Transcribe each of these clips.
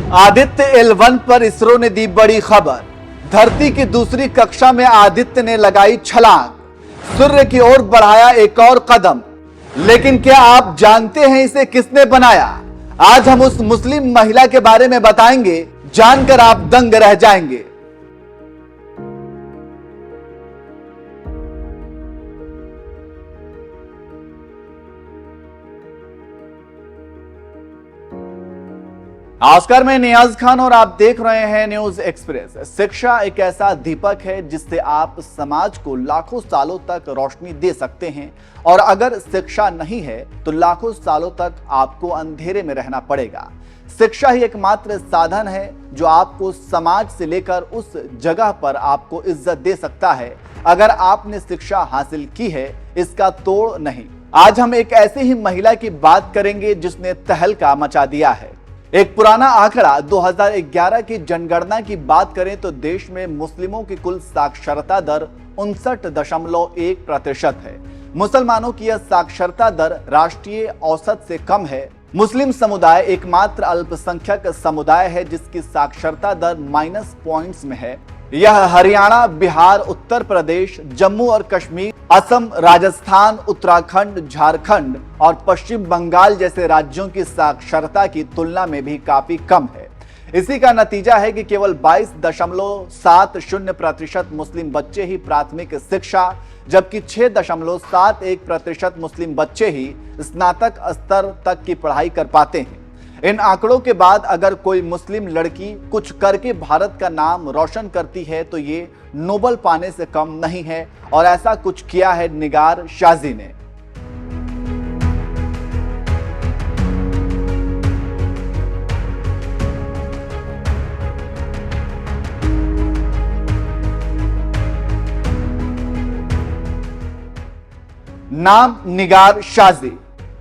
Aditya L1 पर इसरो ने दी बड़ी खबर। धरती की दूसरी कक्षा में आदित्य ने लगाई छलांग, सूर्य की ओर बढ़ाया एक और कदम। लेकिन क्या आप जानते हैं इसे किसने बनाया? आज हम उस मुस्लिम महिला के बारे में बताएंगे, जानकर आप दंग रह जाएंगे। नमस्कार, मैं नियाज खान और आप देख रहे हैं न्यूज एक्सप्रेस। शिक्षा एक ऐसा दीपक है जिससे आप समाज को लाखों सालों तक रोशनी दे सकते हैं, और अगर शिक्षा नहीं है तो लाखों सालों तक आपको अंधेरे में रहना पड़ेगा। शिक्षा ही एकमात्र साधन है जो आपको समाज से लेकर उस जगह पर आपको इज्जत दे सकता है। अगर आपने शिक्षा हासिल की है, इसका तोड़ नहीं। आज हम एक ऐसी ही महिला की बात करेंगे जिसने तहलका मचा दिया है। एक पुराना आंकड़ा 2011 की जनगणना की बात करें तो देश में मुस्लिमों की कुल साक्षरता दर 59.1% है। मुसलमानों की यह साक्षरता दर राष्ट्रीय औसत से कम है। मुस्लिम समुदाय एकमात्र अल्पसंख्यक समुदाय है जिसकी साक्षरता दर माइनस पॉइंट्स में है। यह हरियाणा, बिहार, उत्तर प्रदेश, जम्मू और कश्मीर, असम, राजस्थान, उत्तराखंड, झारखंड और पश्चिम बंगाल जैसे राज्यों की साक्षरता की तुलना में भी काफी कम है। इसी का नतीजा है कि केवल 22.70% मुस्लिम बच्चे ही प्राथमिक शिक्षा, जबकि 6.71% मुस्लिम बच्चे ही स्नातक स्तर तक की पढ़ाई कर पाते हैं। इन आंकड़ों के बाद अगर कोई मुस्लिम लड़की कुछ करके भारत का नाम रोशन करती है तो ये नोबेल पाने से कम नहीं है, और ऐसा कुछ किया है निगार शाजी ने। नाम निगार शाजी,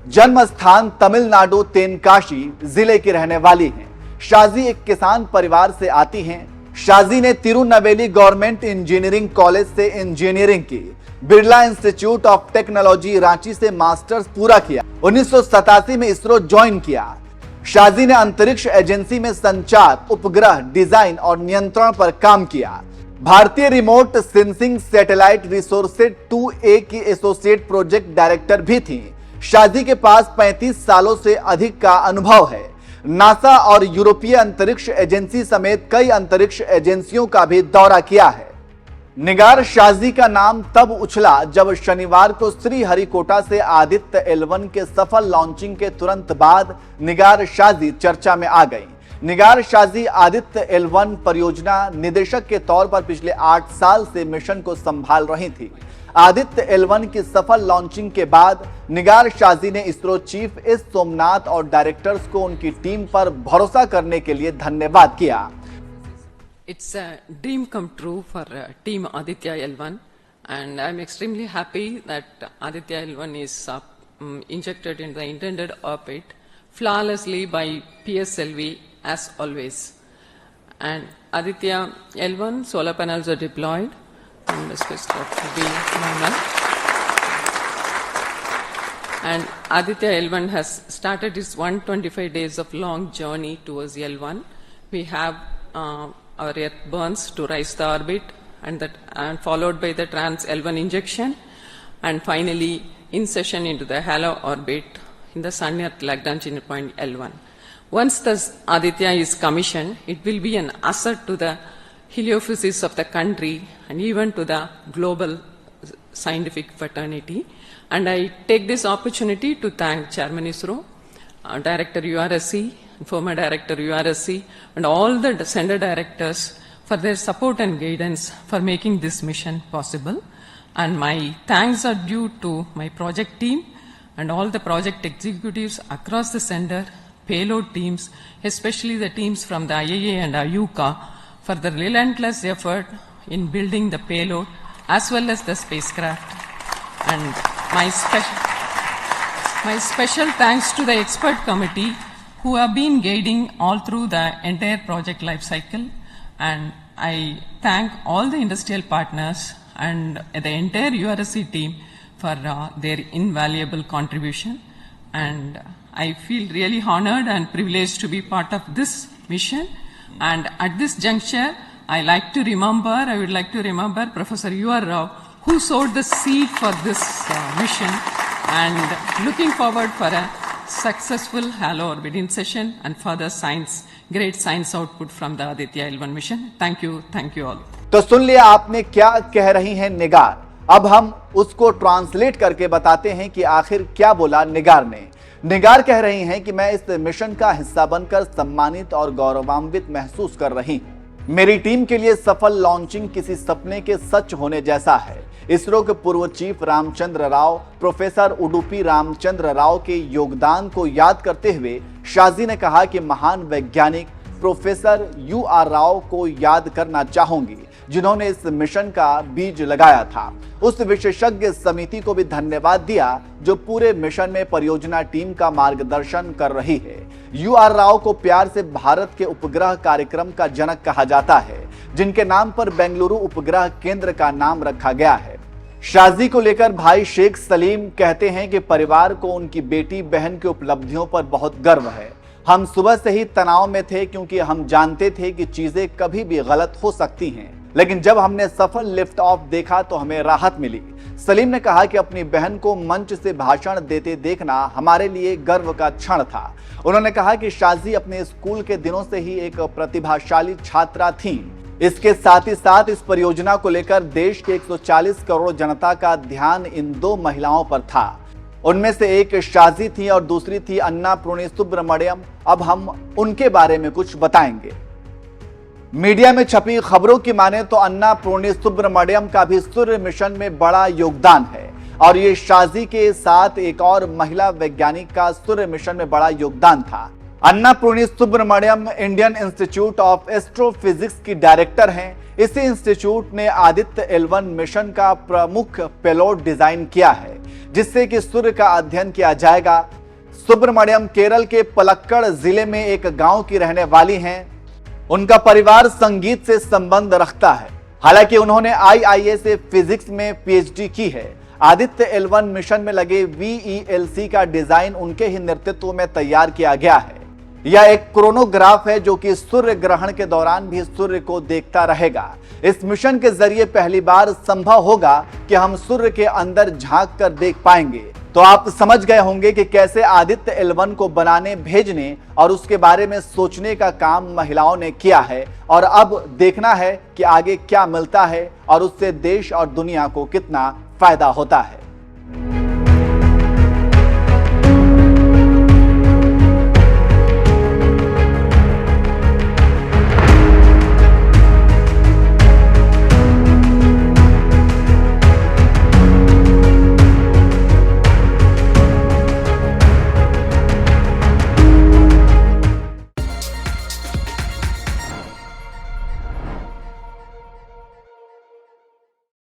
जन्म स्थान तमिलनाडु तेनकाशी जिले की रहने वाली हैं। शाजी एक किसान परिवार से आती हैं। शाजी ने तिरुनेलवेली गवर्नमेंट इंजीनियरिंग कॉलेज से इंजीनियरिंग की। Birla institute of technology Ranchi से मास्टर्स पूरा किया। 1987 में इसरो ज्वाइन किया। शाजी ने अंतरिक्ष एजेंसी में संचार, उपग्रह डिजाइन और नियंत्रण पर काम किया। भारतीय remote sensing satellite resources 2A की एसोसिएट प्रोजेक्ट डायरेक्टर भी थी। शाजी के पास 35 सालों से अधिक का अनुभव है। नासा और यूरोपीय अंतरिक्ष एजेंसी समेत कई अंतरिक्ष एजेंसियों का भी दौरा किया है। निगार शाजी का नाम तब उछला जब शनिवार को श्रीहरिकोटा से आदित्य L1 के सफल लॉन्चिंग के तुरंत बाद निगार शाजी चर्चा में आ गई। निगार शाजी आदित्य L1 परियोजना निदेशक के तौर पर पिछले 8 साल से मिशन को संभाल रही थी। आदित्य L1 की सफल लॉन्चिंग के बाद निगार शाजी ने इसरो चीफ एस सोमनाथ और डायरेक्टर्स को उनकी टीम पर भरोसा करने के लिए धन्यवाद किया। It's a dream come true for team Aditya L1, and I'm extremely happy that Aditya L1 is injected in the intended orbit flawlessly by PSLV as always. And Aditya L1 solar panels are deployed. And the spacecraft will be normal. And Aditya L1 has started its 125 days of long journey towards L1. We have our Earth burns to rise the orbit, and followed by the trans L1 injection, and finally insertion into the halo orbit in the Sun Earth Lagrangian point L1. Once the Aditya is commissioned, it will be an asset to the heliophysics of the country and even to the global scientific fraternity. And I take this opportunity to thank Chairman ISRO, Director URSC, former Director URSC, and all the Center Directors for their support and guidance for making this mission possible. And my thanks are due to my project team and all the project executives across the center, payload teams, especially the teams from the IAA and IUCA, for the relentless effort in building the payload as well as the spacecraft. And my special thanks to the expert committee who have been guiding all through the entire project life cycle. And I thank all the industrial partners and the entire URSC team for their invaluable contribution. And I feel really honored and privileged to be part of this mission. And at this juncture, I would like to remember Professor U.R. Rao, who sowed the seed for this mission, and looking forward for a successful halo orbit insertion and further great science output from the Aditya L1 mission. Thank you all. तो सुन लिया आपने क्या कह रही हैं निगार। अब हम उसको ट्रांसलेट करके बताते हैं कि आखिर क्या बोला निगार ने। निगार कह रही हैं कि मैं इस मिशन का हिस्सा बनकर सम्मानित और गौरवान्वित महसूस कर रही हूं। मेरी टीम के लिए सफल लॉन्चिंग किसी सपने के सच होने जैसा है। इसरो के पूर्व चीफ रामचंद्र राव, प्रोफेसर उडुपी रामचंद्र राव के योगदान को याद करते हुए शाजी ने कहा कि महान वैज्ञानिक प्रोफेसर U.R. राव को याद करना चाहूंगी, जिन्होंने इस मिशन का बीज लगाया था। उस विशेषज्ञ समिति को भी धन्यवाद दिया जो पूरे मिशन में परियोजना टीम का मार्गदर्शन कर रही है। U.R. राव को प्यार से भारत के उपग्रह कार्यक्रम का जनक कहा जाता है, जिनके नाम पर बेंगलुरु उपग्रह केंद्र का नाम रखा गया है। शाजी को लेकर भाई शेख सलीम कहते हैं कि परिवार को उनकी बेटी बहन की उपलब्धियों पर बहुत गर्व है। हम सुबह से ही तनाव में थे क्योंकि हम जानते थे कि चीजें कभी भी गलत हो सकती हैं, लेकिन जब हमने सफल लिफ्ट ऑफ देखा तो हमें राहत मिली। सलीम ने कहा कि अपनी बहन को मंच से भाषण देते देखना हमारे लिए गर्व का क्षण था। उन्होंने कहा कि शाजी अपने स्कूल के दिनों से ही एक प्रतिभाशाली छात्रा थीं। इसके साथ ही साथ इस परियोजना को लेकर देश के 140 करोड़ जनता का ध्यान इन दो महिलाओं पर था। उनमें से एक शाजी थी और दूसरी थी अन्नापूर्णी सुब्रमण्यम। अब हम उनके बारे में कुछ बताएंगे। मीडिया में छपी खबरों की माने तो अन्नापूर्णी सुब्रमण्यम का भी सूर्य मिशन में बड़ा योगदान है और ये शाजी के साथ एक और महिला वैज्ञानिक का सूर्य मिशन में बड़ा योगदान था। Annapurni Subramaniam Indian institute of astrophysics की डायरेक्टर हैं। इसी इंस्टीट्यूट ने आदित्य L1 मिशन का प्रमुख पेलोड डिजाइन किया है, जिससे कि सूर्य का अध्ययन किया जाएगा। सुब्रमण्यम केरल के पलक्कड़ जिले में एक गांव की रहने वाली हैं। उनका परिवार संगीत से संबंध रखता है। हालांकि उन्होंने IIA से फिजिक्स में PhD की है। आदित्य L1 मिशन में लगे VELC का डिजाइन उनके ही नेतृत्व में तैयार किया गया है। यह एक क्रोनोग्राफ है जो कि सूर्य ग्रहण के दौरान भी सूर्य को देखता रहेगा। इस मिशन के जरिए पहली बार संभव होगा कि हम सूर्य के अंदर झांक कर देख पाएंगे। तो आप समझ गए होंगे कि कैसे आदित्य L1 को बनाने, भेजने और उसके बारे में सोचने का काम महिलाओं ने किया है और अब देखना है कि आगे क्या मिलता है और उससे देश और दुनिया को कितना फायदा होता है।